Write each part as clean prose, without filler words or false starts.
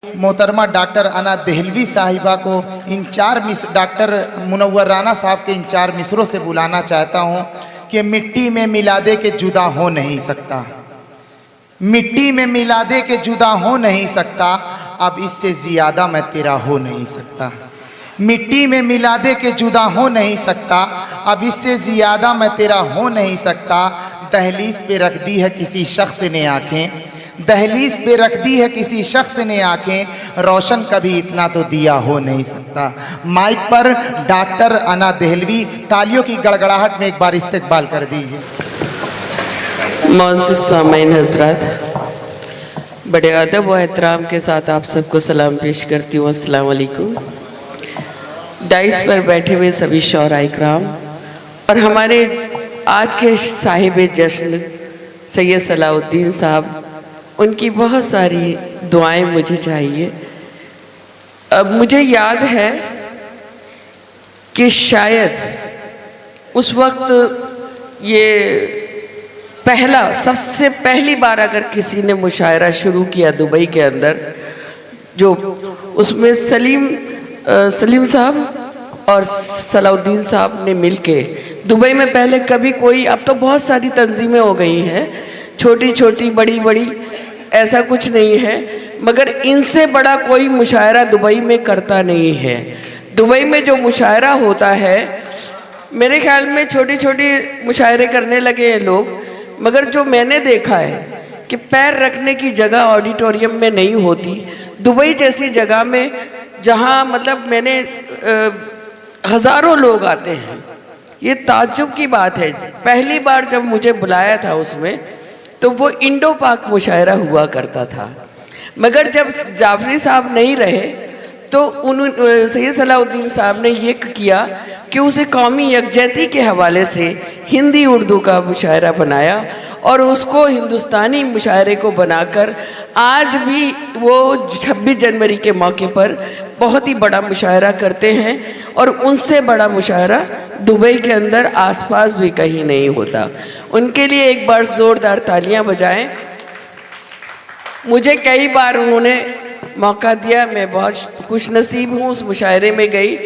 मोहतरमा डॉक्टर अना देहलवी साहिबा को इन चार डॉक्टर मुनव्वर राना साहब के इन चार मिसरों से बुलाना चाहता हूँ कि मिट्टी में मिला दे के जुदा हो नहीं सकता, मिट्टी में मिला दे के जुदा हो नहीं सकता, अब इससे ज़्यादा मैं तेरा हो नहीं सकता। मिट्टी में मिला दे के जुदा हो नहीं सकता, अब इससे ज़्यादा मैं तेरा हो नहीं सकता। दहलीज पे रख दी है किसी शख्स ने आँखें, दहलीज पे रख दी है किसी शख्स ने आंखें, रोशन कभी इतना तो दिया हो नहीं सकता। माइक पर डॉक्टर अना देहलवी, तालियों की गड़गड़ाहट में एक बार इस्तकबाल कर दीजिए। मोअज़्ज़िज़ सामीन हज़रात, बड़े अदब व एहतराम के साथ आप सबको सलाम पेश करती हूँ। अस्सलाम वालेकुम। डाइस पर बैठे हुए सभी शौरा इकराम और हमारे आज के साहिब जश्न सैयद सलाउद्दीन साहब, उनकी बहुत सारी दुआएं मुझे चाहिए। अब मुझे याद है कि शायद उस वक्त ये सबसे पहली बार अगर किसी ने मुशायरा शुरू किया दुबई के अंदर, जो उसमें सलीम साहब और सलाउद्दीन साहब ने मिलके दुबई में, पहले कभी कोई, अब तो बहुत सारी तंजीमें हो गई हैं, छोटी छोटी बड़ी बड़ी, ऐसा कुछ नहीं है, मगर इनसे बड़ा कोई मुशायरा दुबई में करता नहीं है। दुबई में जो मुशायरा होता है, मेरे ख्याल में छोटी छोटी मुशायरे करने लगे हैं लोग, मगर जो मैंने देखा है कि पैर रखने की जगह ऑडिटोरियम में नहीं होती, दुबई जैसी जगह में जहां मतलब मैंने हज़ारों लोग आते हैं, ये ताज्जुब की बात है। पहली बार जब मुझे बुलाया था उसमें, तो वो इंडो पाक मुशायरा हुआ करता था, मगर जब जाफरी साहब नहीं रहे तो सैयद सलाउद्दीन साहब ने ये किया कि उसे कौमी यकजहती के हवाले से हिंदी उर्दू का मुशायरा बनाया और उसको हिंदुस्तानी मुशायरे को बनाकर आज भी वो 26 जनवरी के मौके पर बहुत ही बड़ा मुशायरा करते हैं और उनसे बड़ा मुशायरा दुबई के अंदर आसपास भी कहीं नहीं होता। उनके लिए एक बार ज़ोरदार तालियां बजाएं। मुझे कई बार उन्होंने मौका दिया, मैं बहुत खुश नसीब हूँ। उस मुशायरे में गई,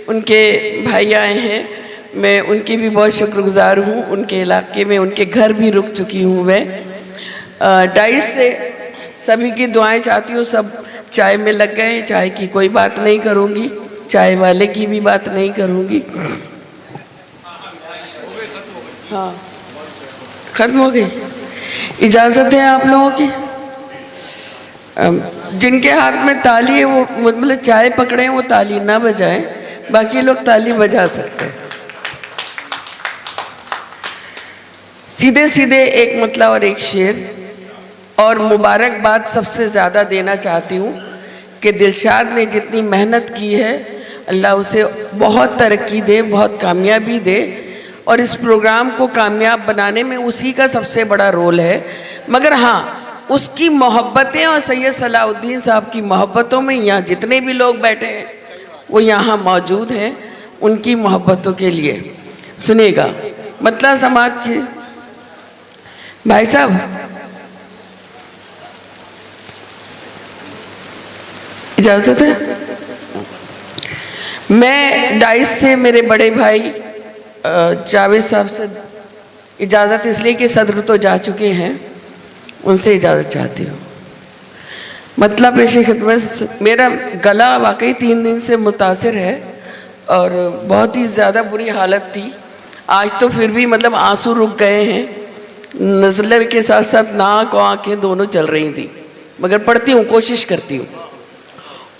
उनके भाई आए हैं, मैं उनकी भी बहुत शुक्रगुजार हूँ। उनके इलाके में उनके घर भी रुक चुकी हूँ मैं। डाइस से सभी की दुआएं चाहती हूँ। सब चाय में लग गए, चाय की कोई बात नहीं करूँगी, चाय वाले की भी बात नहीं करूँगी। हाँ, ख़त्म हो गई। इजाज़त है आप लोगों की। जिनके हाथ में ताली है वो मतलब चाय पकड़े, वो ताली ना बजाएं, बाकी लोग ताली बजा सकते हैं। सीधे सीधे एक मतलब और एक शेर, और मुबारकबाद सबसे ज़्यादा देना चाहती हूँ कि दिलशाद ने जितनी मेहनत की है, अल्लाह उसे बहुत तरक्की दे, बहुत कामयाबी दे, और इस प्रोग्राम को कामयाब बनाने में उसी का सबसे बड़ा रोल है। मगर हाँ, उसकी मोहब्बतें और सैयद सलाउद्दीन साहब की मोहब्बतों में यहाँ जितने भी लोग बैठे हैं वो यहाँ मौजूद हैं, उनकी मोहब्बतों के लिए सुनेगा। मतलब समाज के भाई साहब, इजाज़त है? मैं डाइस से मेरे बड़े भाई जावेद साहब से इजाज़त इसलिए कि सदर तो जा चुके हैं, उनसे इजाज़त चाहती हूँ। मतलब पेश खिदमत, मेरा गला वाकई 3 दिन से मुतासिर है और बहुत ही ज़्यादा बुरी हालत थी। आज तो फिर भी मतलब आंसू रुक गए हैं, नज़ले के साथ साथ नाक और आँखें दोनों चल रही थी, मगर पढ़ती हूँ, कोशिश करती हूँ।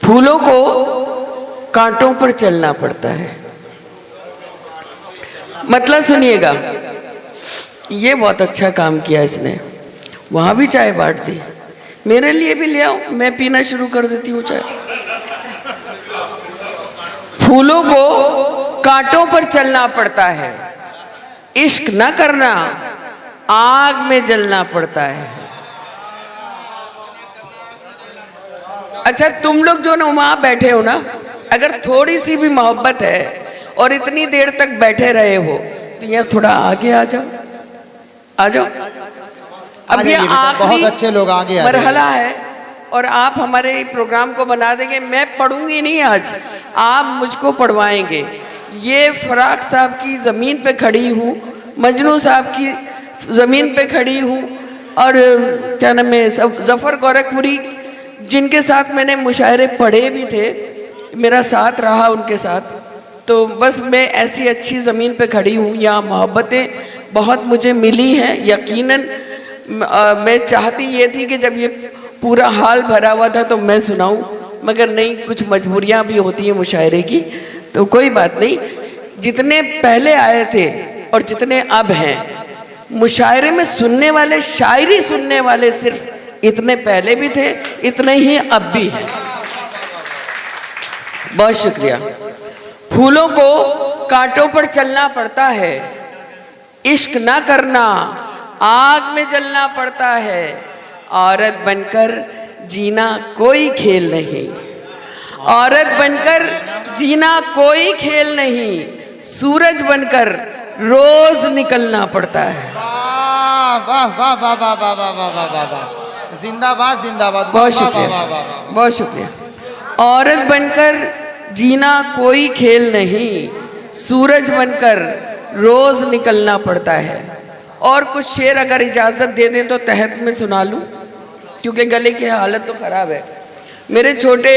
फूलों को कांटों पर चलना पड़ता है। मतलब सुनिएगा, ये बहुत अच्छा काम किया इसने। वहाँ भी चाय बांट दी, मेरे लिए भी ले आओ, मैं पीना शुरू कर देती हूँ चाय। फूलों को कांटों पर चलना पड़ता है, इश्क न करना आग में जलना पड़ता है। अच्छा, तुम लोग जो ना वहाँ बैठे हो ना, अगर थोड़ी सी भी मोहब्बत है और इतनी देर तक बैठे रहे हो तो यहाँ थोड़ा आगे आ जाओ, आ जाओ। अब ये आखिरी बहुत अच्छे लोग आगे मरहला है और आप हमारे प्रोग्राम को बना देंगे। मैं पढ़ूंगी नहीं आज, आप मुझको पढ़वाएंगे। ये फराक साहब की ज़मीन पे खड़ी हूँ, मजनू साहब की ज़मीन पे खड़ी हूँ, और क्या नाम है ज़फ़र गोरखपुरी, जिनके साथ मैंने मुशायरे पढ़े भी थे, मेरा साथ रहा उनके साथ। तो बस मैं ऐसी अच्छी ज़मीन पे खड़ी हूँ। यहाँ मोहब्बतें बहुत मुझे मिली हैं यकीनन। मैं चाहती ये थी कि जब ये पूरा हाल भरा हुआ था तो मैं सुनाऊं, मगर नहीं, कुछ मजबूरियां भी होती हैं मुशायरे की, तो कोई बात नहीं। जितने पहले आए थे और जितने अब हैं, मुशायरे में सुनने वाले, शायरी सुनने वाले सिर्फ इतने पहले भी थे, इतने ही अब भी हैं। बहुत शुक्रिया। फूलों को कांटों पर चलना पड़ता है, इश्क ना करना आग में जलना पड़ता है। औरत बनकर जीना कोई खेल नहीं, औरत बनकर जीना कोई खेल नहीं, सूरज बनकर रोज निकलना पड़ता है। वाह वाह वाह वाह वाह वाह वाह वाह वाह वाह वाह, जिंदाबाद जिंदाबाद। बहुत शुक्रिया, बहुत शुक्रिया। औरत बनकर जीना कोई खेल नहीं, सूरज बनकर रोज निकलना पड़ता है। और कुछ शेर अगर इजाज़त दे दें तो तहत में सुना लूं, क्योंकि गले की हालत तो ख़राब है। मेरे छोटे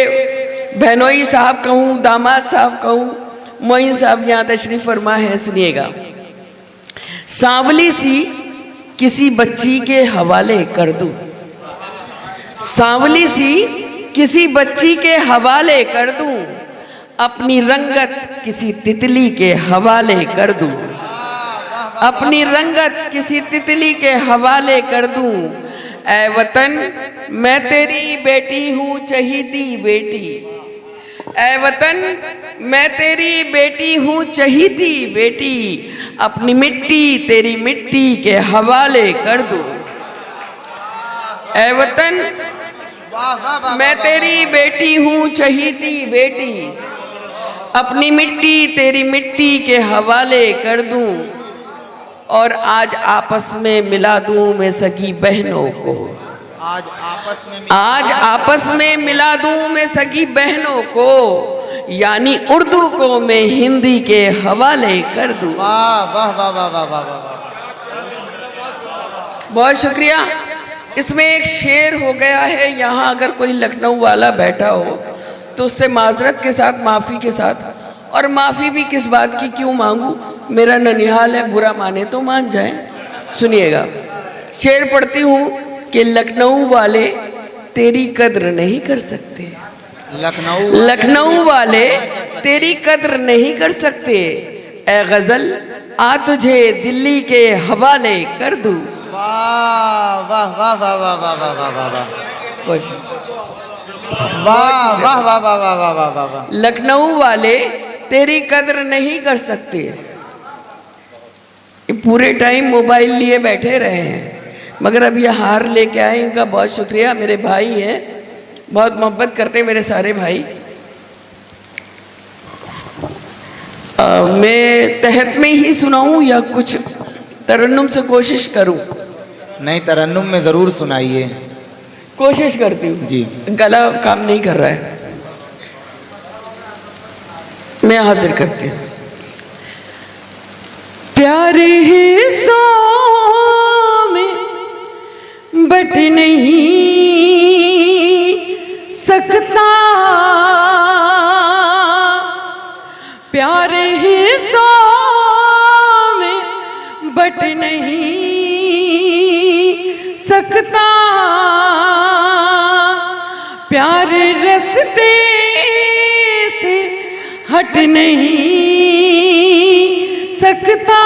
बहनोई साहब कहूँ, दामाद साहब कहूँ, मोइन साहब यहाँ तशरीफ़ फरमा है, सुनिएगा। सांवली सी किसी बच्ची के हवाले कर दूं, सांवली सी किसी बच्ची के हवाले कर दूं, अपनी रंगत किसी तितली के हवाले कर दूं, अपनी रंगत किसी तितली के हवाले कर दूं। ऐ वतन मैं तेरी बेटी हूँ चहीती बेटी, ऐ वतन मैं तेरी बेटी हूँ चहीती बेटी, अपनी मिट्टी तेरी मिट्टी के हवाले कर दूं। ऐ वतन मैं तेरी बेटी हूँ चहीती बेटी, अपनी मिट्टी तेरी मिट्टी के हवाले कर दूं। और आज आपस में मिला दूं मैं सगी बहनों को, आज आपस में मिला दूं मैं सगी बहनों को, यानी उर्दू को मैं हिंदी के हवाले कर दूं। वाह वाह वाह वाह वाह वाह वाह, बहुत शुक्रिया। इसमें एक शेर हो गया है, यहाँ अगर कोई लखनऊ वाला बैठा हो तो उससे माजरत के साथ, माफ़ी के साथ, और माफ़ी भी किस बात की क्यों मांगू, मेरा ननिहाल है, बुरा माने तो मान जाए। सुनिएगा, शेर पढ़ती हूँ कि लखनऊ वाले तेरी कद्र नहीं कर सकते, लखनऊ वाले तेरी कद्र नहीं कर सकते, ऐ गज़ल आ तुझे दिल्ली के हवाले कर दूँ। वाह वाह वाह वाह वाह वाह वाह वाह वाह वाह वाह वाह वाह वाह वाह वाह। लखनऊ वाले तेरी कद्र नहीं कर सकते। पूरे टाइम मोबाइल लिए बैठे रहे हैं, मगर अब ये हार लेके आए, इनका बहुत शुक्रिया। मेरे भाई हैं, बहुत मोहब्बत करते हैं मेरे सारे भाई। मैं तहत में ही सुनाऊं या कुछ तरन्नुम से कोशिश करूं? नहीं, तरन्नुम में ज़रूर सुनाइए। कोशिश करती हूँ जी, गला काम नहीं कर रहा है, मैं हाजिर करती हूँ। प्यारे हिस्सों में बट नहीं सकता, प्यारे हिस्सों में बट नहीं सकता, प्यार रस्ते से हट नहीं सकता।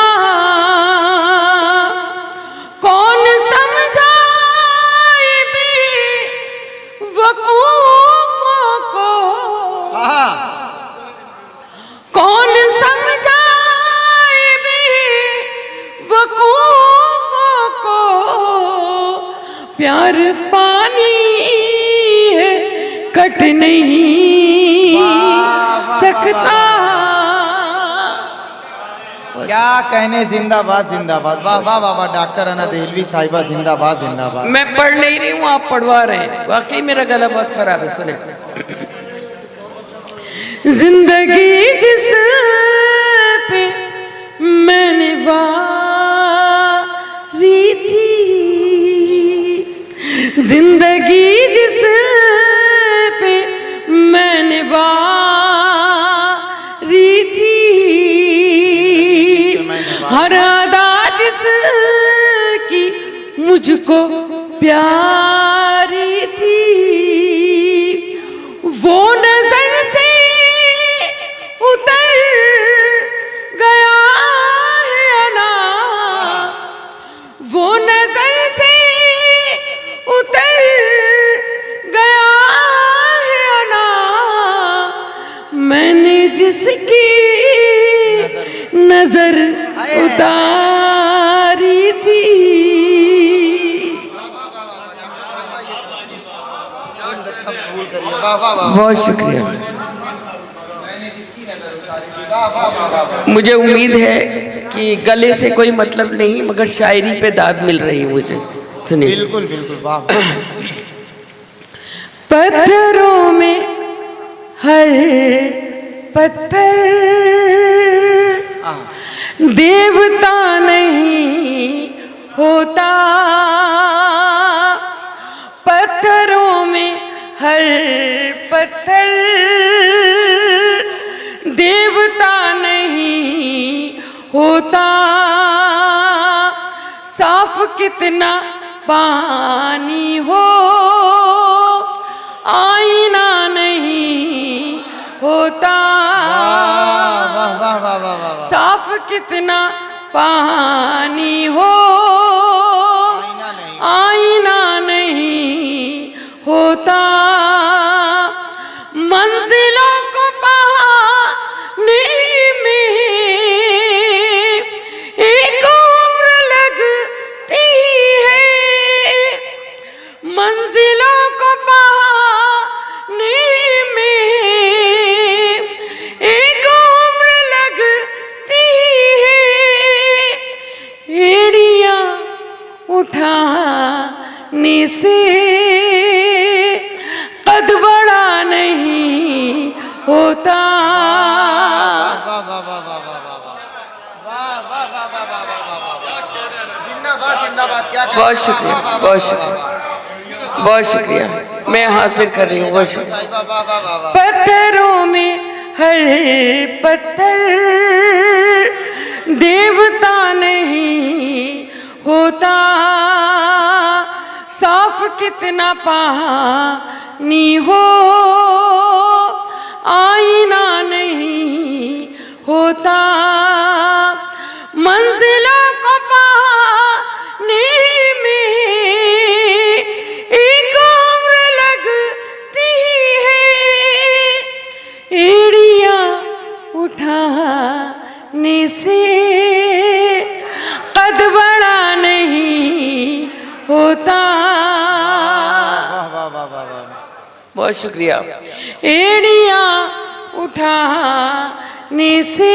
कौन समझाए बेवकूफों को, कौन समझाए बेवकूफों को, प्यार पानी है कट नहीं सकता। क्या कहने, जिंदाबाद जिंदाबाद, वाह वाह वाह वाह, डॉक्टर अना देहलवी साहिबा जिंदाबाद जिंदाबाद। मैं पढ़ नहीं रही हूँ, आप पढ़वा रहे हैं। वाकई मेरा गला बहुत खराब है, सुने। जिंदगी जिस पे मैंने वारी थी, जिंदगी जिस पे मैंने वारी थी, हर अदा जिसकी मुझको प्यारी थी, वो नजर से उतर गया है अना, वो नजर से उतर गया है अना, मैंने जिसकी नजर उतारी थी। बहुत शुक्रिया। मुझे उम्मीद है कि गले से कोई मतलब नहीं, मगर शायरी पे दाद मिल रही है मुझे। सुनिए। बिल्कुल बिल्कुल, वाह। पत्थरों में हर पत्थर देवता नहीं होता, पत्थरों में हर पत्थर देवता नहीं होता, साफ कितना पानी हो आईना नहीं होता, वाह वाह वाह वाह वाह, साफ कितना पानी हो आईना नहीं होता, मंजिलों को पाने में एक उम्र लगती है, मंजिलों को पाने में एक उम्र लगती है, एड़ियां उठाने से कद बड़ा नहीं होता। बहुत शुक्रिया, बहुत शुक्रिया, बहुत शुक्रिया, मैं हासिल कर रही हूँ। बहुत शुक्रिया। पत्थरों में हर पत्थर देवता नहीं होता, साफ कितना पानी हो आईना नहीं होता, मंजिलों को पाने में एक उम्र लगती है, एड़ियां उठाने से कद बड़ा नहीं होता। बहुत शुक्रिया। एड़ियां उठाने से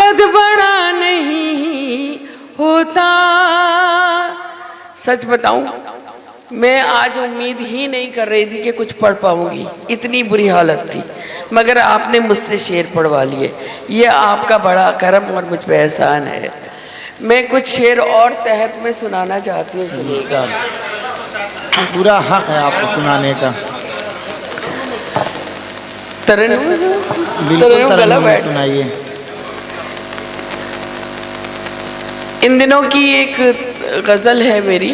कद बड़ा नहीं होता। सच बताऊं, मैं आज उम्मीद ही नहीं कर रही थी कि कुछ पढ़ पाऊंगी, इतनी बुरी हालत थी, मगर आपने मुझसे शेर पढ़वा लिए। ये आपका बड़ा करम और मुझ पे एहसान है। मैं कुछ शेर और तहत में सुनाना चाहती हूँ। सुनिएगा, पूरा हक है आपको सुनाने का। बिल्कुल सुनाइए। इन दिनों की एक गज़ल है मेरी,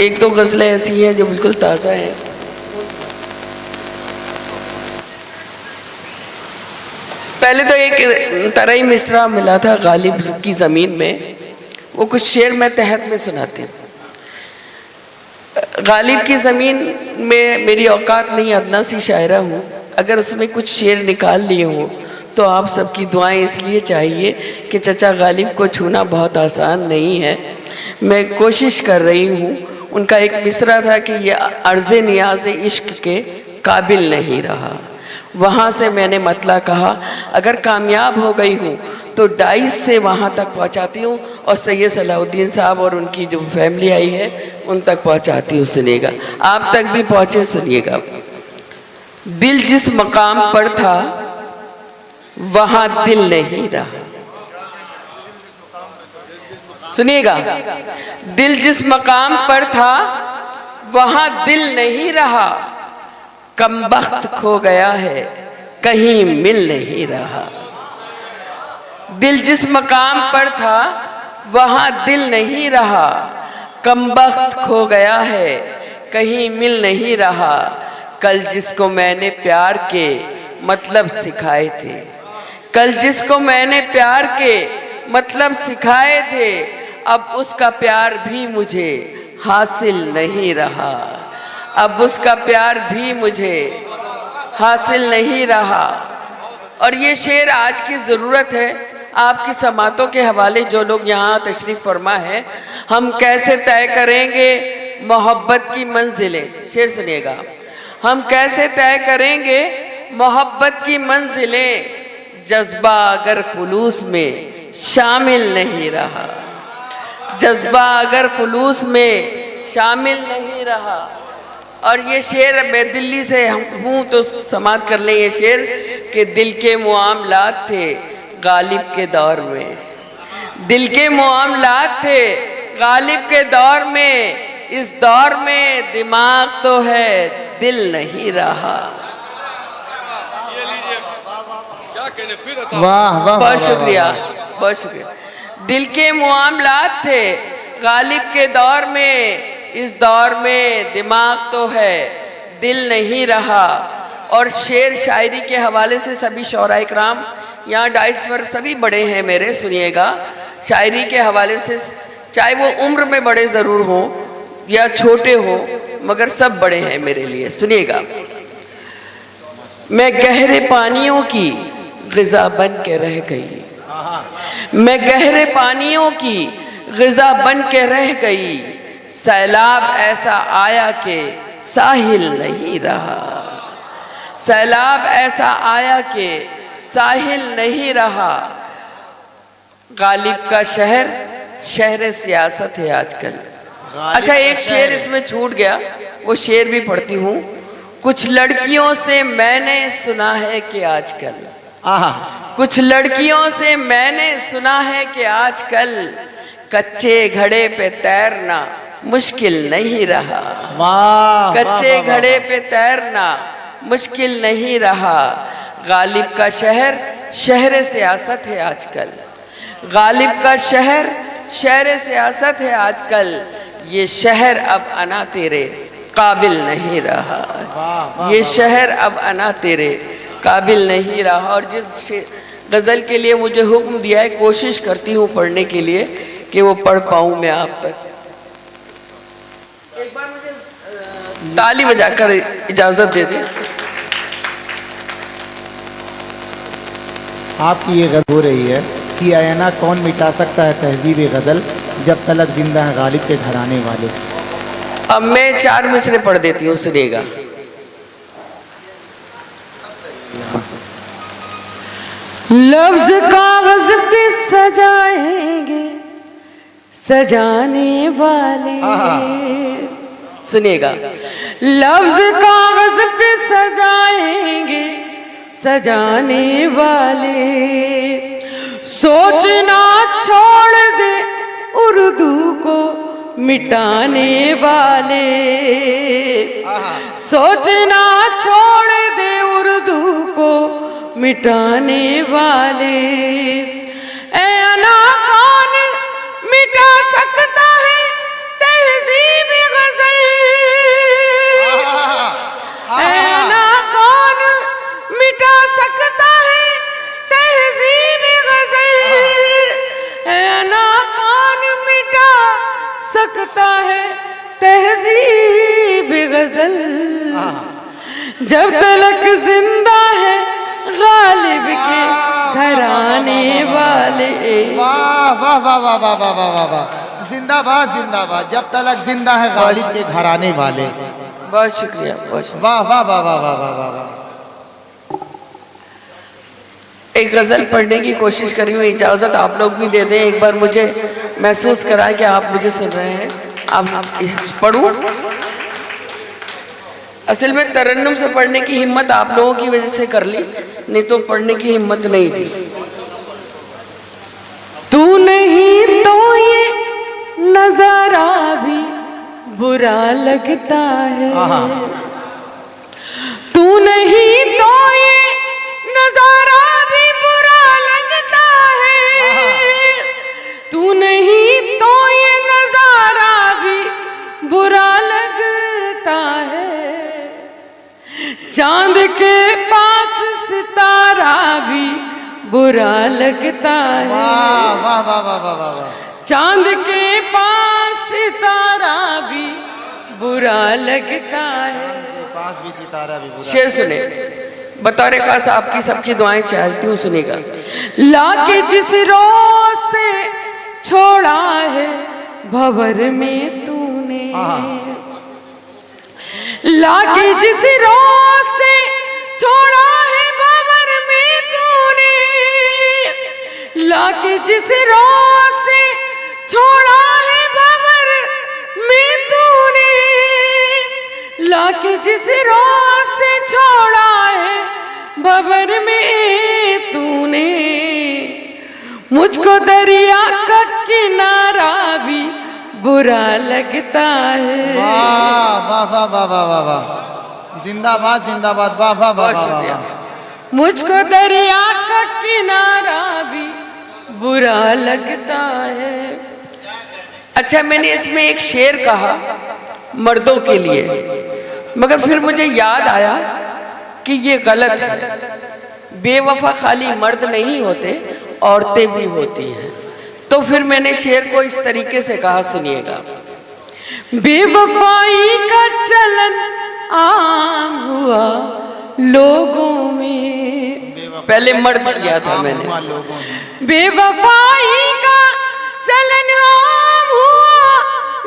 एक दो गज़लें ऐसी हैं जो बिल्कुल ताज़ा हैं। पहले तो एक तरई मिसरा मिला था गालिब की ज़मीन में, वो कुछ शेर मैं तहत में सुनाती हूँ। गालिब की ज़मीन में मेरी औकात नहीं, अदना सी शायरा हूँ। अगर उसमें कुछ शेर निकाल लिए हों तो आप सबकी दुआएं इसलिए चाहिए कि चचा गालिब को छूना बहुत आसान नहीं है। मैं कोशिश कर रही हूँ। उनका एक मिसरा था कि ये अर्ज़ नियाज़ इश्क के काबिल नहीं रहा, वहाँ से मैंने मतला कहा अगर कामयाब हो गई हूँ तो डाइस से वहाँ तक पहुँचाती हूँ और सैयद सलाउद्दीन साहब और उनकी जो फैमिली आई है उन तक पहुँचाती हूँ। सुनिएगा, आप तक भी पहुँचे। सुनिएगा, दिल जिस मकाम पर था वहाँ दिल नहीं रहा। सुनिएगा, दिल जिस मकाम पर था वहाँ दिल नहीं रहा, कमबख्त खो गया है कहीं मिल नहीं रहा। दिल जिस मकाम पर था वहाँ दिल नहीं रहा, कमबख्त खो गया है कहीं मिल नहीं रहा। कल जिसको मैंने प्यार के मतलब सिखाए थे, कल जिसको मैंने प्यार के मतलब सिखाए थे, अब उसका प्यार भी मुझे हासिल नहीं रहा, अब उसका प्यार भी मुझे हासिल नहीं रहा। और ये शेर आज की ज़रूरत है आपकी समातों के हवाले। जो लोग यहाँ तशरीफ़ फरमा है, हम कैसे तय करेंगे मोहब्बत की मंजिलें। शेर सुनिएगा, हम कैसे तय करेंगे मोहब्बत की मंजिलें, जज्बा अगर खुलूस में शामिल नहीं रहा, जज्बा अगर खुलूस में शामिल नहीं रहा। और ये शेर मैं दिल्ली से हूँ तो समात कर लें ये शेर कि दिल के मुआमलात थे गालिब के दौर में, दिल के मुआमलात थे गालिब के दौर में, इस दौर में दिमाग तो है दिल नहीं रहा। वाह वाह, बहुत शुक्रिया, बहुत शुक्रिया। दिल के मुआमलात थे गालिब के दौर में, इस दौर में दिमाग तो है दिल नहीं रहा। और शेर शायरी के हवाले से सभी शौरा इकराम यहाँ डाइस पर सभी बड़े हैं मेरे। सुनिएगा, शायरी के हवाले से चाहे वो उम्र में बड़े ज़रूर हों या छोटे हो, मगर सब बड़े हैं मेरे लिए। सुनिएगा, मैं गहरे पानियों की ग़िज़ा बन के रह गई, मैं गहरे पानियों की ग़िज़ा बन के रह गई, सैलाब ऐसा आया कि साहिल नहीं रहा, सैलाब ऐसा आया कि साहिल नहीं रहा। गालिब का शहर शहर सियासत है आजकल। अच्छा, एक शेर इसमें छूट गया, वो शेर भी पढ़ती हूँ। कुछ लड़कियों से मैंने सुना है कि आजकल, कुछ लड़कियों से मैंने सुना है कि आजकल कच्चे घड़े पे तैरना मुश्किल नहीं रहा, कच्चे घड़े पे तैरना मुश्किल नहीं रहा। गालिब का शहर शहर सियासत है आजकल, गालिब का शहर शहर सियासत है आजकल, ये शहर अब अना तेरे काबिल नहीं रहा, ये शहर अब अना तेरे काबिल नहीं रहा। और जिस गज़ल के लिए मुझे हुक्म दिया है, कोशिश करती हूँ पढ़ने के लिए कि वो पढ़ पाऊँ मैं आप तक। एक बार मुझे ताली बजाकर इजाज़त दे दें। आपकी ये गज़ल हो रही है कि आयना कौन मिटा सकता है तहज़ीब गज़ल, जब तलक जिंदा है गालिब के घराने वाले। अब मैं 4 मिसरे पढ़ देती हूँ, सुनिएगा। लफ्ज कागज पे सजाएंगे सजाने वाले, सुनिएगा। लफ्ज कागज पे सजाएंगे सजाने वाले, सोचना छोड़ दे उर्दू को मिटाने वाले, सोचना छोड़ दे उर्दू को मिटाने वाले। ऐ अना कौन मिटा सकता है तहज़ीब गज़ल, ऐ अना कौन मिटा सकता है तहज़ीब गज़ल, ऐ अना कौन मिटा सकता है तहज़ीब गज़ल, जब तलक जिंदा है गालिब के घराने वाले। वाह वाह वाह वाह वाह वाह वाह वाह वाह, जिंदाबाद जिंदाबाद, जब तलक जिंदा है गालिब के घराने वाले। बहुत शुक्रिया, बहुत शुक्रिया। वाह वाह वाह वाह वाह वाह वाह। एक गज़ल पढ़ने की कोशिश करी हूँ, इजाज़त आप लोग भी दे दें। एक बार मुझे महसूस कराएं कि आप मुझे सुन रहे हैं। आप पढ़ूं? असल में तरन्नुम से पढ़ने की हिम्मत आप लोगों की वजह से कर ली, नहीं तो पढ़ने की हिम्मत नहीं थी। तू नहीं तो ये नजारा भी बुरा लगता है, तू नहीं तो ये नजारा भी बुरा लगता है, तू नहीं तो ये नजारा भी बुरा लगता है, चांद के पास सितारा भी बुरा लगता है। वाह वाह वाह वाह वाह वाह वाह। चांद के पास सितारा भी बुरा लगता है। के पास भी सितारा भी बुरा। शेर सुने, बतौर खास आपकी सबकी दुआएं चाहती हूँ, सुनेगा। लाके जिस रोज से छोड़ा है भंवर में तूने, लाके जिस रोज से छोड़ा है भंवर में तूने, लाके जिस रोज से छोड़ा है भंवर में तूने, लाके जिस रोज से छोड़ा है भंवर में तूने, मुझको दरिया का किनारा भी बुरा लगता है। वाह वाह वाह वाह वाह वाह वाह। जिंदाबाद जिंदाबाद। वाह वाह वाह वाह वाह। मुझको दरिया का किनारा भी बुरा लगता है। अच्छा, मैंने इसमें एक शेर कहा मर्दों के लिए, मगर फिर मुझे याद आया कि ये गलत है। बेवफा खाली मर्द नहीं होते, औरतें भी होती हैं। तो फिर मैंने शेर को इस तरीके से कहा, सुनिएगा। बेवफाई का चलन आम हुआ लोगों में, पहले मर्द किया था मैंने। बेवफाई का चलन आम हुआ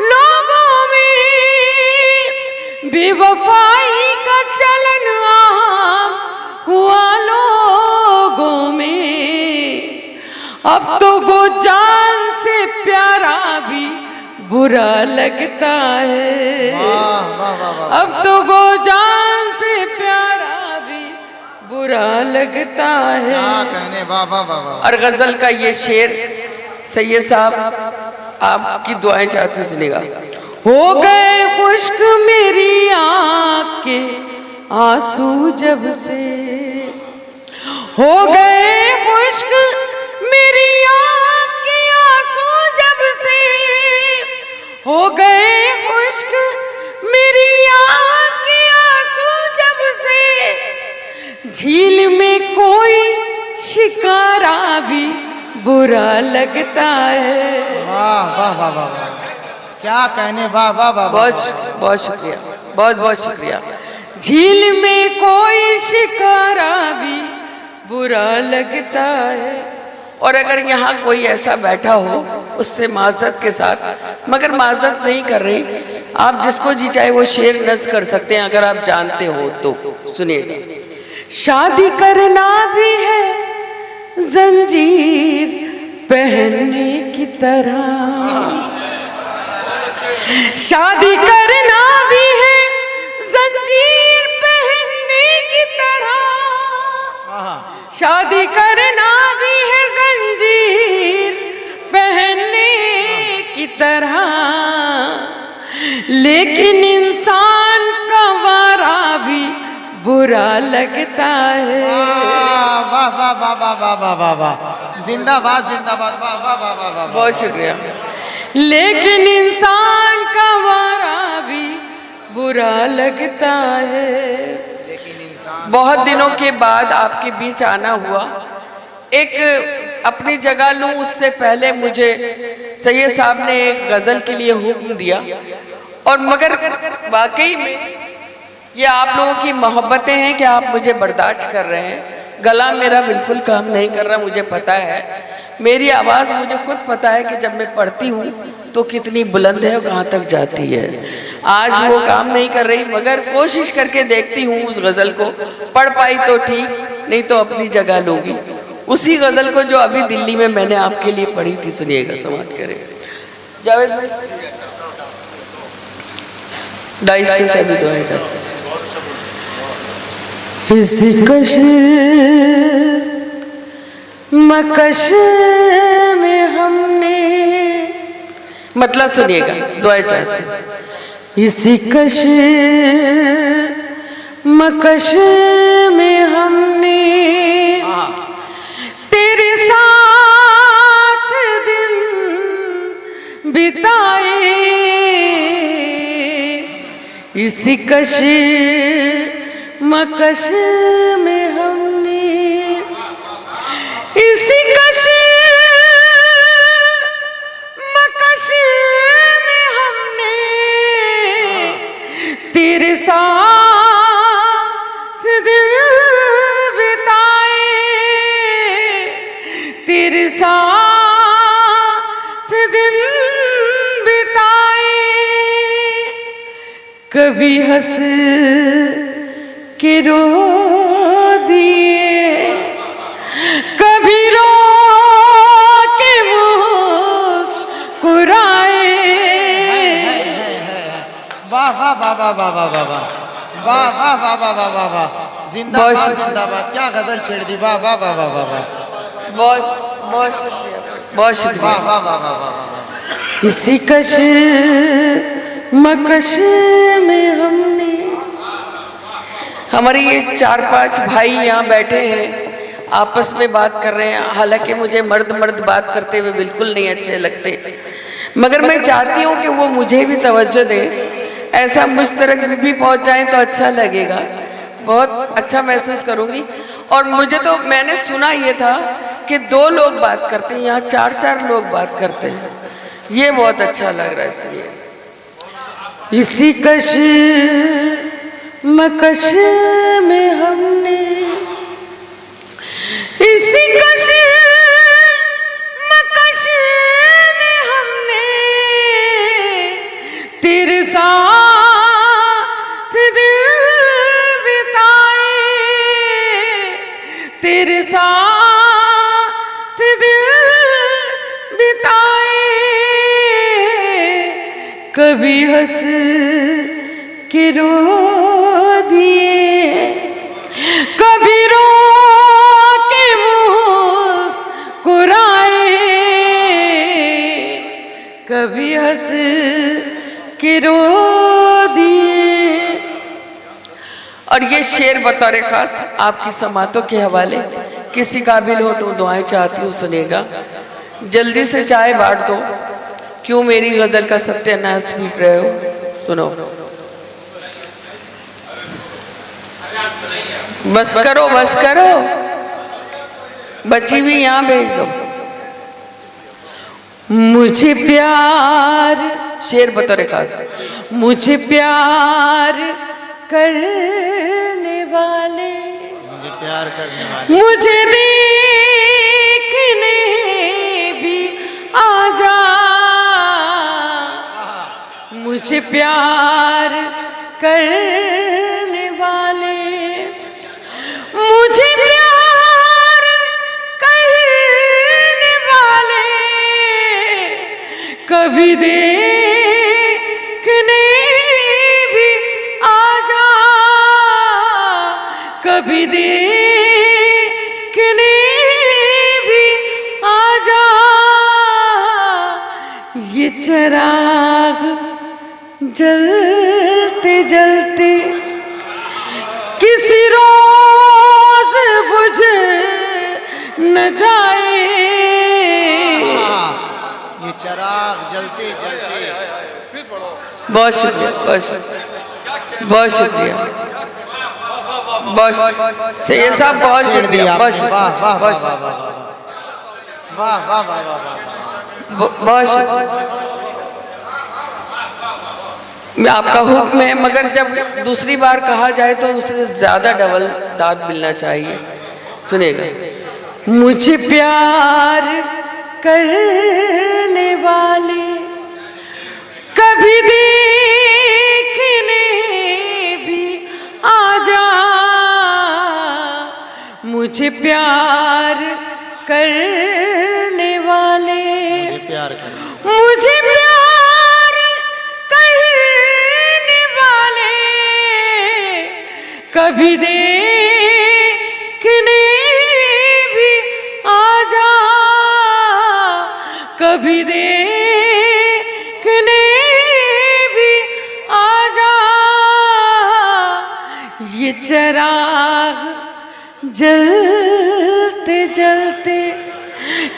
लोगों में, बेवफाई का चलन आम हुआ लोगों में, अब तो वो जान से प्यारा भी बुरा लगता है। अब तो वो जान से प्यारा भी बुरा लगता है। कहने वाह वाह वाह वाह। और गजल का ये शेर सैयद साहब आपकी दुआएं चाहते हैं, सुनेगा। हो गए खुश्क मेरी आँख के आंसू जब से, हो गए खुश्क मेरी आँख के आंसू जब से, हो गए खुश्क मेरी आँख के आंसू जब से, झील में कोई शिकारा भी बुरा लगता है। वाह वाह वाह वाह। क्या कहने, वाह वाह वाह। बहुत बहुत शुक्रिया, बहुत बहुत शुक्रिया। झील में कोई शिकारा भी बुरा लगता है। और अगर यहाँ कोई ऐसा बैठा हो, उससे माजरत के साथ, मगर माजरत नहीं कर रही, आप जिसको जी चाहे वो शेर नज़ कर सकते हैं अगर आप जानते हो तो। सुनिएगा। शादी करना भी है जंजीर पहनने की तरह, शादी करना भी है जंजीर पहनने की तरह, शादी करना भी है जंजीर पहनने की तरह, लेकिन इंसान का वारा भी बुरा लगता है। वाह वाह वाह वाह वाह वाह वाह वाह। जिंदाबाद जिंदाबाद। वाह वाह वाह वाह वाह। बहुत शुक्रिया। लेकिन इंसान का वारा भी बुरा लगता है। बहुत दिनों के बाद आपके बीच आना हुआ। एक अपनी जगह लूं उससे पहले मुझे सैयद साहब ने एक गजल के लिए हुक्म दिया, और मगर वाकई में ये आप लोगों की मोहब्बतें हैं कि आप मुझे बर्दाश्त कर रहे हैं। गला मेरा बिल्कुल काम नहीं कर रहा, मुझे पता है। मेरी आवाज़ मुझे खुद पता है कि जब मैं पढ़ती हूँ तो कितनी बुलंद है और कहाँ तक जाती है। आज वो काम नहीं कर रही, मगर कोशिश करके देखती हूँ उस गज़ल को। पढ़ पाई तो ठीक, नहीं तो अपनी जगह लूँगी। उसी गजल को जो अभी दिल्ली में मैंने आपके लिए पढ़ी थी, सुनिएगा, समाप्त करें। जावेद भाई 2.5 से भी तो है इसी कश मकश में हमने, मतलब सुनिएगा, दुआ चाहते हैं। इसी कश मकश में हमने तेरे साथ दिन बिताए, इसी कश मकश में हमने, इसी कश मकश में हमने तेरे साथ दिन बिताए, तेरे साथ दिन बिताए, कभी हंस के रो दिए, कभी रो के मुस्कुराए। वाह वाह वाह वाह वाह वाह वाह वाह वाह वाह वाह वाह वाह वाह वाह, जिंदाबाद जिंदाबाद, क्या गजल छेड़ दी, वाह वाह वाह वाह वाह वाह, बहुत बहुत शुक्रिया, बहुत शुक्रिया। वाह वाह वाह वाह वाह वाह। इसी कश मकश में हमने, हमारे ये 4-5 भाई यहाँ बैठे हैं, आपस में बात कर रहे हैं। हालांकि मुझे मर्द मर्द बात करते हुए बिल्कुल नहीं अच्छे लगते, मगर मैं चाहती हूँ कि वो मुझे भी तवज्जो दें, ऐसा मुझ तक भी पहुँच जाए तो अच्छा लगेगा, बहुत अच्छा महसूस करूँगी। और मुझे तो, मैंने सुना ये था कि 2 लोग बात करते हैं, यहाँ 4-4 लोग बात करते हैं, ये बहुत अच्छा लग रहा है। इसलिए इसी कश मकश में हमने, इसी कश मकश में हमने तेरे साथ दिन बिताए, तेरे साथ दिन बिताए, कभी हंस के रो दिए, कभी रो के मुस्कुराए, कभी हंस के रो दिए। और ये शेर बतौर खास आपकी समातों के हवाले, किसी काबिल हो तो दुआएं चाहती हूँ, सुनेगा। जल्दी से चाय बांट दो, क्यों मेरी गजल का सत्यानाश पीट रहे हो, सुनो। बस करो, बस करो, बच्ची भी यहाँ भेज दो। मुझे प्यार, शेर बतौर खास, मुझे प्यार करने वाले, मुझे प्यार करने वाले, मुझे देखने भी आ जा, मुझे प्यार करने वाले, मुझे प्यार करने वाले, कभी देखने भी आ जा, कभी देखने भी आ जा, ये चिराग जलते जलते किसी रोज बुझ न जाए, ये चिराग जलते जलते। बहुत शुक्रिया, बहुत शुक्रिया, बहुत शुक्रिया, बस से ये सब बहुत शुक्रिया, बहुत शुक्रिया, वाह वाह बहुत वाह वाह वाह वाह वाह वाह वाह, बहुत शुक्रिया। आपका हुक्म है, मगर जब दूसरी बार कहा जाए तो उसे ज्यादा डबल दाद मिलना चाहिए। सुनिएगा। मुझे प्यार करने वाले कभी देखने भी आ जा, मुझे प्यार करने वाले, मुझे प्यार करने वाले, कभी देखने भी आ जा, कभी देखने भी आ जा। ये चिराग जलते जलते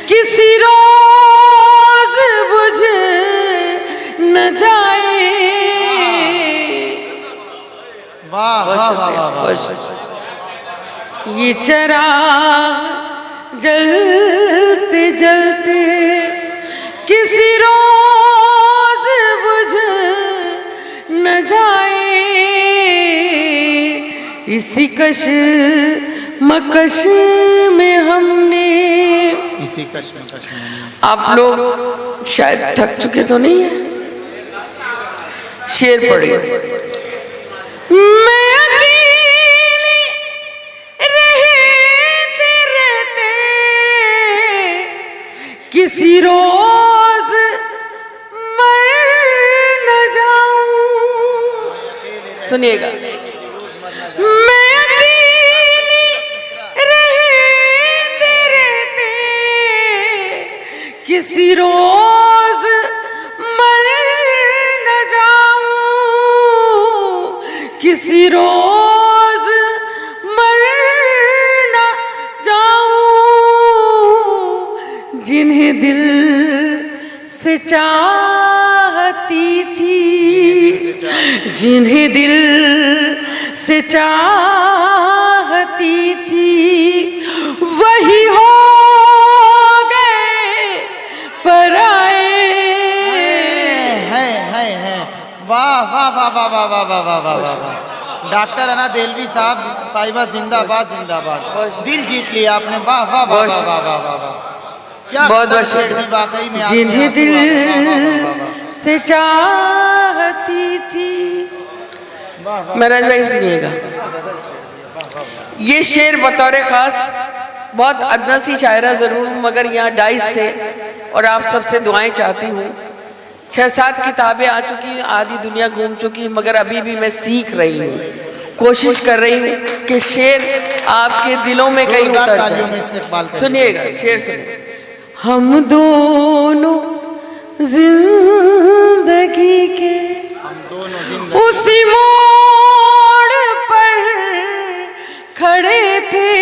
किसी रोज बुझ न जाए। वाह वाह वाह वाह वाह। ये चिराग जलते जलते किसी रोज बुझ न जाए। इसी कश मकश में हमने, इसी कश्मकश में आप लोग शायद थक चुके तो नहीं है? शेर पढ़िए। मैं अकेली रहते रहते किसी रोज मर न जाऊं। सुनिएगा। मैं अकेली रहते रहते किसी रोज मर न जाऊं, किसी रोज मर न जाऊं। जिन्हें दिल से चाहती थी, जिन्हें दिल से चाहती थी, वही हो गए पराए। है वाह वाह वाह वाह वाह वाह वाह वाह वाह वाह। डॉक्टर अना देहलवी साहिबा जिंदाबाद जिंदाबाद। दिल जीत लिया आपने। वाह वाह वाह वाह वाह वाह वाह वाह। क्या बहुत बहुत शेर थी वाकई में। जिन्हें दिल से चाहती थी। महाराज भाई सुनिएगा। ये शेर बतौर खास बहुत अदना सी शायरा जरूर, मगर यहाँ डाइस से और आप सबसे दुआएं चाहती हूँ। 6-7 किताबें आ चुकी, आधी दुनिया घूम चुकी, मगर अभी भी मैं सीख रही हूँ, कोशिश कर रही हूँ कि शेर आपके दिलों में कहीं उतर जाए। सुनिएगा शेर सुनिए। हम दोनों जिंदगी के उसी मोड़ पर खड़े थे,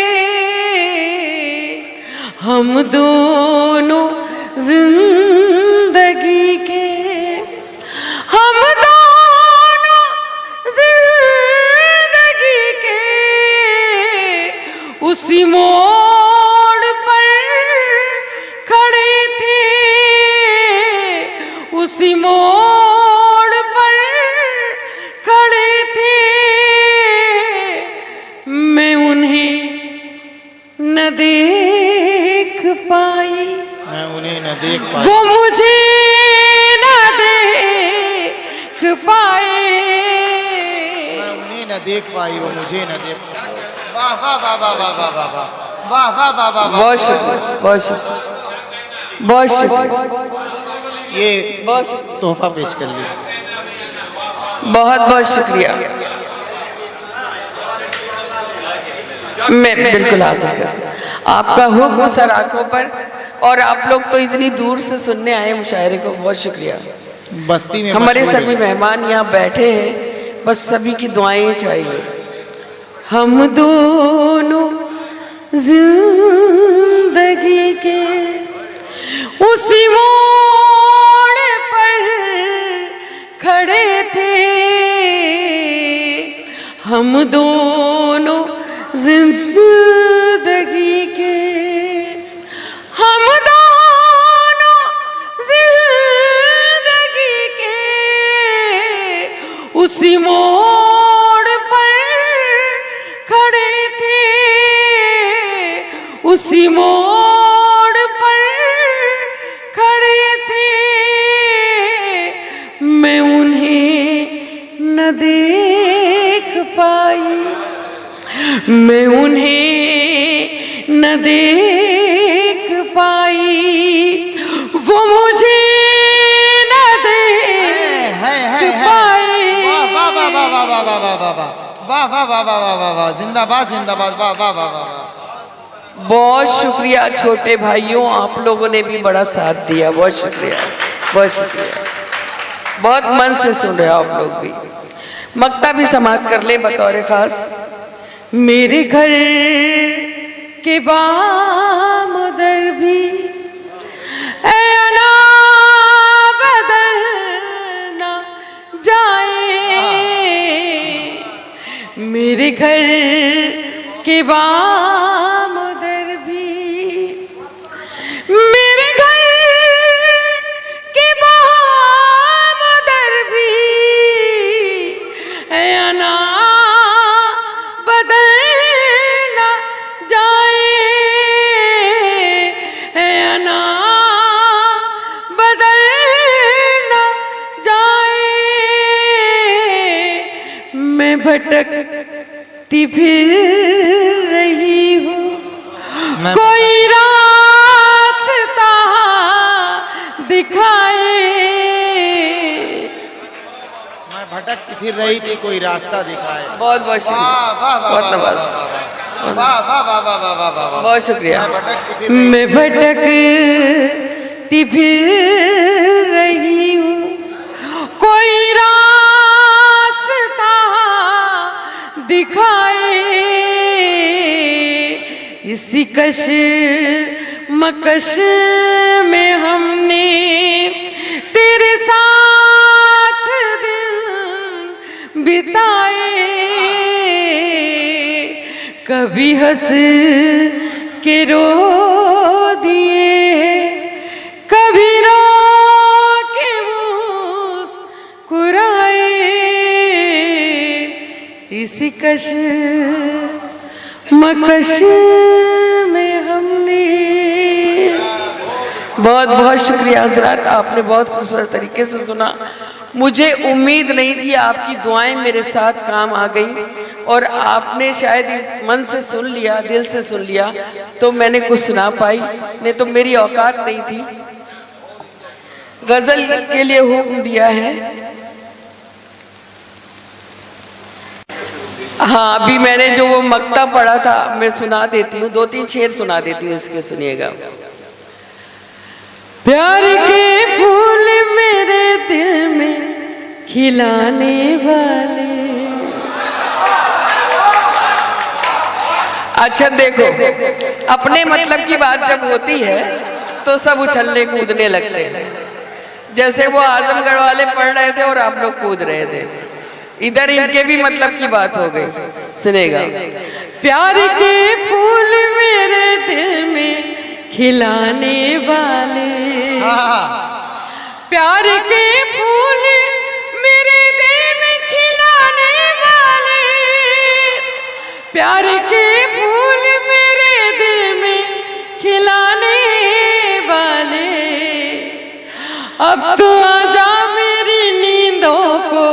हम दोनों जिंदगी के, हम दोनों जिंदगी के उसी मोड़ पर खड़े थे, उसी मोड़ पर खड़े थे। मैं उन्हें न देख पाई, मैं उन्हें न देख पाई, वो मुझे न देख पाए, मैं उन्हें न देख पाई, वो मुझे न देख पाई। वाह वाह वाह वाह वाह वाह वाह वाह वाह वाह वाह। बहुत शुक्रिया, बहुत शुक्रिया, बहुत शुक्रिया। ये तोहफा पेश कर लिया। बहुत बहुत शुक्रिया। मैं बिल्कुल हाजिर कर आपका हुक्म सर आंखों पर, और आप लोग तो इतनी दूर से सुनने आए मुशायरे को, बहुत शुक्रिया। बस्ती में हमारे सभी मेहमान यहाँ बैठे हैं, बस सभी की दुआएं चाहिए। हम दोनों जिंदगी के उसी मोड़ पर खड़े थे, हम दोनों जिंदगी के, हम दोनों जिंदगी के उसी मोड़ पर खड़े थे, उसी मोड़ पर खड़े थे। मैं उन्हें न देख पाई, मैं उन्हें न देख पाई वो मुझे न देख पाए। वाह वाह वाह वाह वाह वाह वाह वाह वाह वाह वाह वाह वाह वाह वाह, जिंदाबाद जिंदाबाद, वाह वाह वाह वाह। बहुत शुक्रिया छोटे भाइयों, आप लोगों ने भी बड़ा साथ दिया, बहुत शुक्रिया, बहुत शुक्रिया, बहुत मन से सुन रहे हो आप लोग भी। मक्ता भी समाप्त कर ले बतौर खास। मेरे घर के बाम उधर भी ऐ अना बदल ना जाए, मेरे घर के बाम उधर भी, मेरे घर के बाम उधर भी ऐ अना बदल ना जाए, ऐ अना बदल ना जाए। मैं भटकती फिर रही हूँ, कोई रास्ता दिखाए। मैं भटकती फिर रही थी, कोई रास्ता दिखाए। बहुत बहुत शुक्रिया, बहुत नवाज, वाह वाह वाह वाह वाह वाह वाह, बहुत शुक्रिया। मैं भटकती फिर रही हूँ, कोई रास्ता दिखाए। इसी कश मकश में हमने तेरे साथ दिन बिताए, कभी हंस के रो दिए, कभी रो के मुस्कुराए। इसी कश मकश में हमने। बहुत बहुत शुक्रिया हजरत, आपने बहुत खूबसूरत तरीके से सुना। मुझे उम्मीद नहीं थी, आपकी दुआएं मेरे साथ काम आ गई और आपने शायद मन से सुन लिया, दिल से सुन लिया, तो मैंने कुछ सुना पाई, नहीं तो मेरी औकात नहीं थी। गजल के लिए हुक्म दिया है। हाँ, अभी मैंने जो वो मक्ता पढ़ा था मैं सुना देती हूँ, 2-3 शेर सुना देती हूँ, इसके सुनिएगा। प्यार के फूल मेरे दिल में खिलाने वाले। अच्छा देखो, अपने मतलब की बात जब होती है तो सब उछलने कूदने लगते हैं। जैसे वो आजमगढ़ वाले पढ़ रहे थे और आप लोग कूद रहे थे, इधर इनके भी मतलब की बात हो गई। सुनेगा। प्यार के फूल मेरे दिल में खिलाने वाले, प्यार के फूल मेरे दिल में खिलाने वाले, प्यार के फूल मेरे दिल में खिलाने वाले। अब तो आजा मेरी नींदों को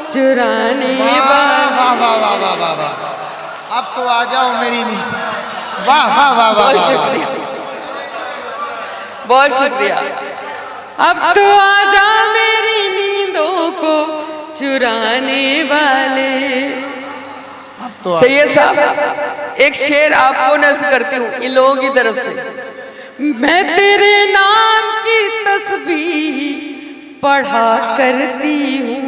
चुराने वाले। वाह वाह वाह वाह वाह वाह, अब तो आ जाओ मेरी नींद। वाह वाह वाह वाह, बहुत शुक्रिया, बहुत शुक्रिया। अब तो आजा मेरी नींदों को चुराने वाले। तो सैयद साहब, एक शेर आपको नज़्म करती हूँ इन लोगों की तरफ से। मैं तेरे नाम की तस्बीह पढ़ा करती हूँ,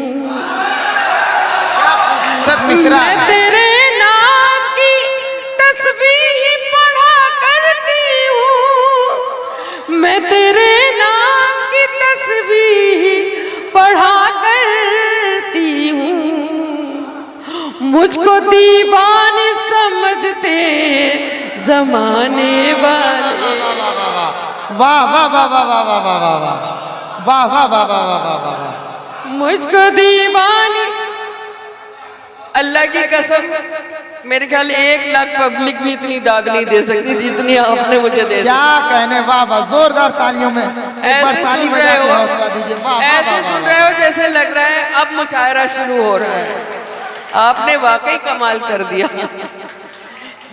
मैं तेरे नाम की तस्बीह पढ़ा करती हूँ, मैं तेरे नाम की तस्बीह पढ़ा करती हूँ। मुझको दीवानी समझते जमाने वाले। वाह वाह वाह वाह वाह वाह वाह वाह वाह वाह वाह वाह वाह वाह वाह, मुझको दीवानी। अल्लाह की कसम, मेरे ख्याल 1 लाख पब्लिक भी इतनी दाद नहीं दे सकती जितनी आपने मुझे दे दी। क्या कहने, वाह वाह, जोरदार तालियों में एक बार ताली बजा के हौसला दीजिए। वाह वाह, ऐसे सुन रहे हो जैसे लग रहा है अब मुशायरा शुरू हो रहा है। आपने वाकई कमाल कर दिया।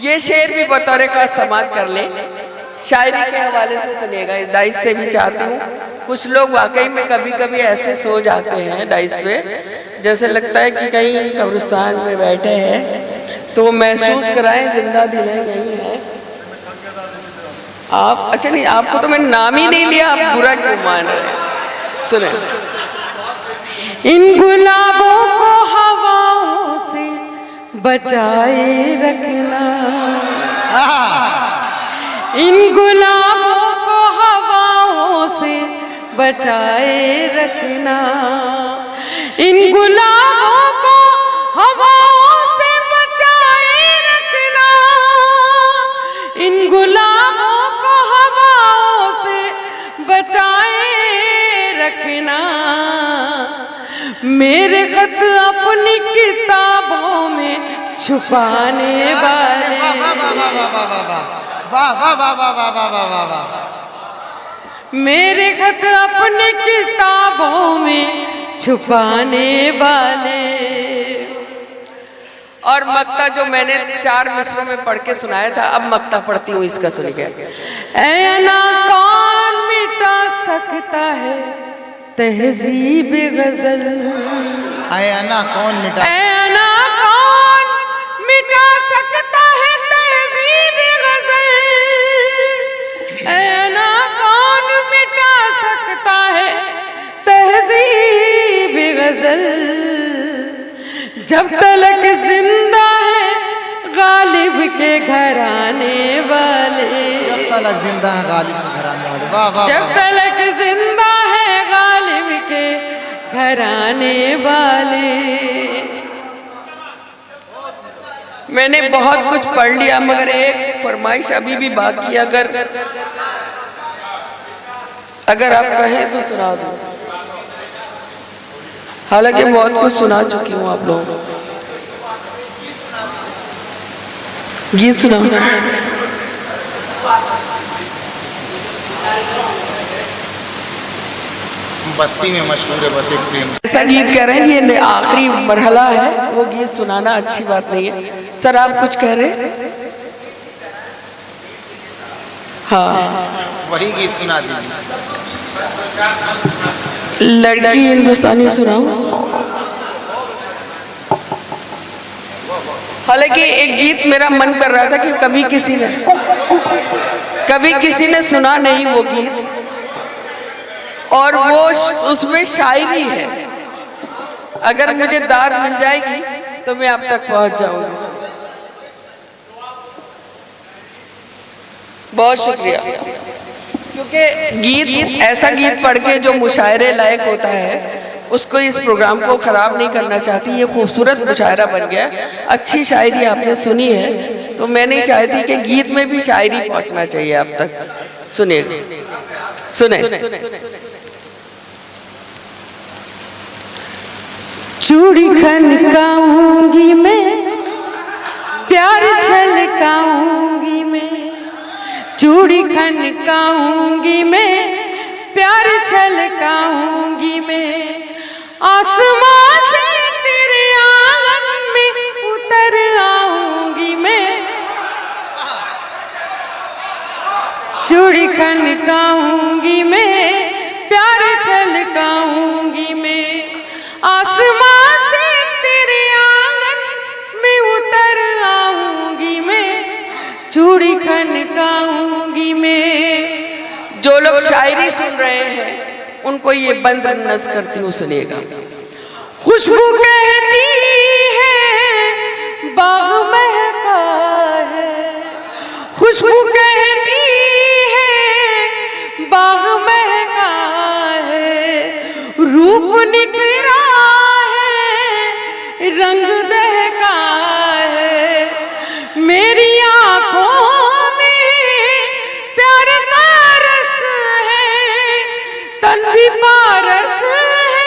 ये शेर भी बतौर का समाप्त कर ले शायरी के हवाले से सुनिएगा। इस डाइस से भी चाहती हूँ, कुछ लोग वाकई में कभी कभी ऐसे सो जाते हैं डाइस पे, जैसे लगता है कि कहीं कब्रिस्तान में बैठे हैं, तो महसूस कराएं जिंदा दिल है यही है आप। अच्छा नहीं, आपको तो मैंने नाम ही नहीं लिया, आप बुरा क्यों मान रहे हैं? सुने। इन गुलाबों को हवाओं से बचाए रखना, इन गुलाबों को हवाओं से बचाए रखना, इन गुलाबों को हवाओं से बचाए रखना, इन गुलाबों को हवाओं से बचाए रखना। मेरे खत अपनी किताबों में छुपाने वाले, मेरे खत अपनी किताबों में छुपाने वाले। और मक्ता जो मैंने 4 मिसरों में पढ़ के सुनाया था, अब मक्ता पढ़ती हूँ, इसका सुनिए। ऐ ना कौन मिटा सकता है तहजीब गजल, ऐ ना कौन मिटा, ऐ ना कौन मिटा सकता है तहजीब गजल, ऐ ना कौन मिटा सकता है तहजीब गजल। जब तलक जिंदा है गालिब के घराने वाले, जब तलक जिंदा है गालिब के घराने वाले, वाह वाह। जब तलक जिंदा है गालिब के घराने वाले। मैंने बहुत कुछ पढ़ लिया, मगर एक फरमाइश अभी भी बाकी, अगर आप कहें तो सुना दूं। हालांकि बहुत कुछ सुना चुकी हूँ आप लोगों को। गीत सुना, बस्ती में मशहूर है बस एक प्रेम। ऐसा गीत कह रहे हैं, ये आखिरी मरहला है, वो गीत सुनाना अच्छी बात नहीं है। सर आप कुछ कह रहे हैं? हाँ, वही गीत सुना दीजिए। लड़की हिंदुस्तानी सुनाओ। हालांकि एक गीत मेरा मन कर रहा था कि कभी किसी ने सुना नहीं वो गीत, और वो उसमें शायरी है। अगर मुझे दाद मिल जाएगी तो मैं आप तक पहुंच जाऊंगी। बहुत शुक्रिया, क्योंकि गीत ऐसा गीत पढ़ के जो मुशायरे लायक होता है, उसको इस प्रोग्राम को खराब नहीं करना चाहती। ये खूबसूरत मुशायरा बन गया, अच्छी शायरी आपने सुनी है, तो मैं नहीं चाहती कि गीत में भी शायरी पहुंचना चाहिए आप तक। सुनिए, सुने। चूड़ी खनकाऊंगी मैं, प्यार छलकाऊंगी मैं, चूड़ी खनकाऊंगी मैं, प्यार छलकाऊंगी मैं, आसमां से तेरे आंगन में उतर आऊंगी मैं, चूड़ी खनकाऊंगी मैं, प्यार छलकाऊंगी मैं, आसमां से तेरे आंगन में उतर आऊंगी मैं, चूड़ी खनकाऊंगी मैं। जो लोग शायरी सुन रहे हैं उनको ये बंद नस करती हूँ, सुनिएगा। खुशबू कहती है बाग महका है, खुशबू कहती है बाग महका है, रूप निखरा है रंग दहका है, मेरी आंखों में प्यार का रस है, तन भी पारस है,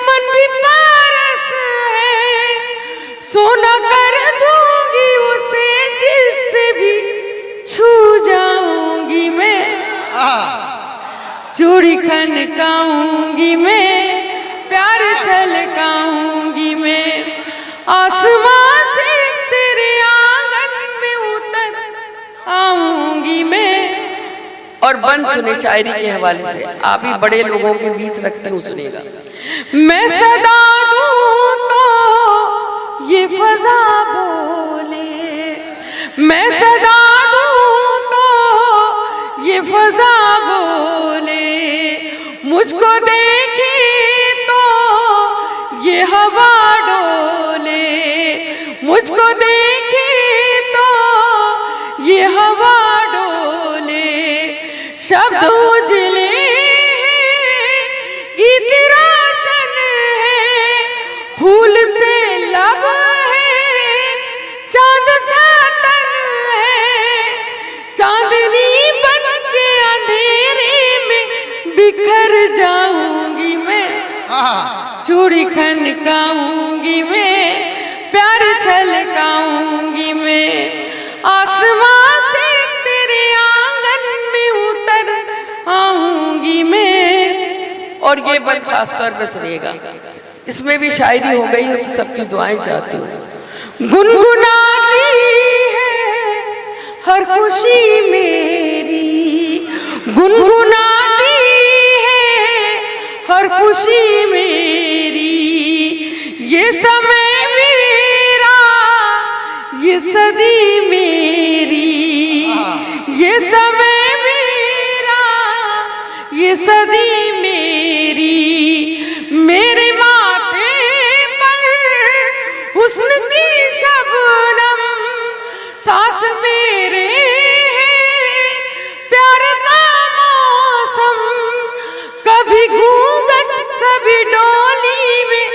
मन भी पारस है, सोना कर दूंगी उसे जिससे भी छू जाऊंगी मैं, चूड़ी खनकाऊंगी मैं, प्यार छलकाऊंगी मैं, आसमां से तेरे आंगन में उतर आऊंगी मैं। और बंद सुने शायरी के हवाले से, आप ही बड़े लोगों के बीच रखते हो, सुनिएगा। मैं सदा दूं तो ये फजा बोले, मैं सदा दूं तो ये फजा बोले, मुझको देखे तो ये हवा डोले, मुझको देखे तो ये हवा डोले, शब्द उजले गीत रोशन है, फूल से लब है, चांद सा तन है, चांदनी बन के अंधेरे में बिखर जाऊंगी मैं, चूड़ी खनकाऊंगी मैं, प्यार छलकाऊंगी मैं, आसमां से तेरे आंगन में उतर आऊंगी मैं। और ये बंद खास तौर पे सुनिएगा, इसमें भी शायरी हो गई है तो सबकी दुआएं चाहती हूँ। गुनगुनाती है हर खुशी मेरी, गुनगुनाती है हर खुशी मेरी, ये समय मेरा, ये सदी मेरी, ये समय मेरा, ये सदी मेरी, मेरे माथे पर हुस्न की शबनम, साथ मेरे है प्यार का मौसम, कभी घूंघट कभी डोली में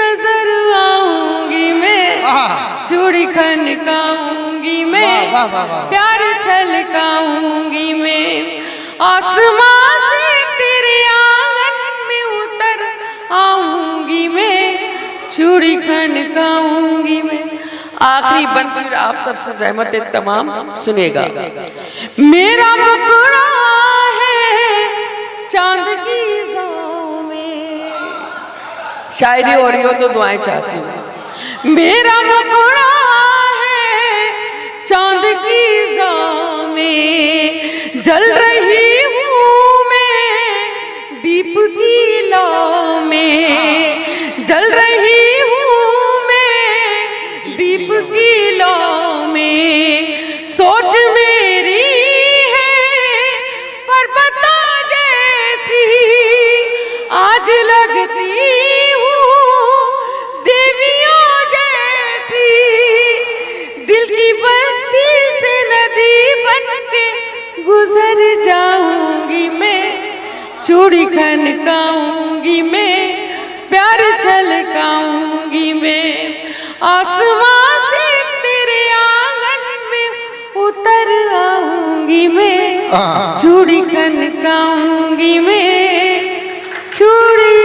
नजर आऊंगी मैं, चूड़ी खनकाऊंगी मैं, प्यार छलकाऊंगी मैं, आसमां से तेरे आंगन में उतर आऊंगी मैं, चूड़ी खनकाऊंगी मैं। आखिरी बंद फिर आप सबसे सहमत है तमाम, सुनिएगा। मेरा मुखड़ा है चांद की ज़ों में, शायरी हो रही हो तो दुआएं चाहती हूँ। मेरा मुखड़ा है चांद की ज़ों में, जल रही हूँ मैं दीप की लौ में, जल रही हूँ मैं दीप की लौ में, सोच मेरी है पर्वतों जैसी, आज लगती हूँ देवियों जैसी, दिल की बस्ती से नदी बन के गुजर जाऊंगी मैं, चूड़ी खनकाऊंगी मैं, प्यार छलकाऊंगी मैं, आसमां से तेरे आंगन में उतर आऊंगी मैं, चूड़ी खनकाऊंगी मैं, चूड़ी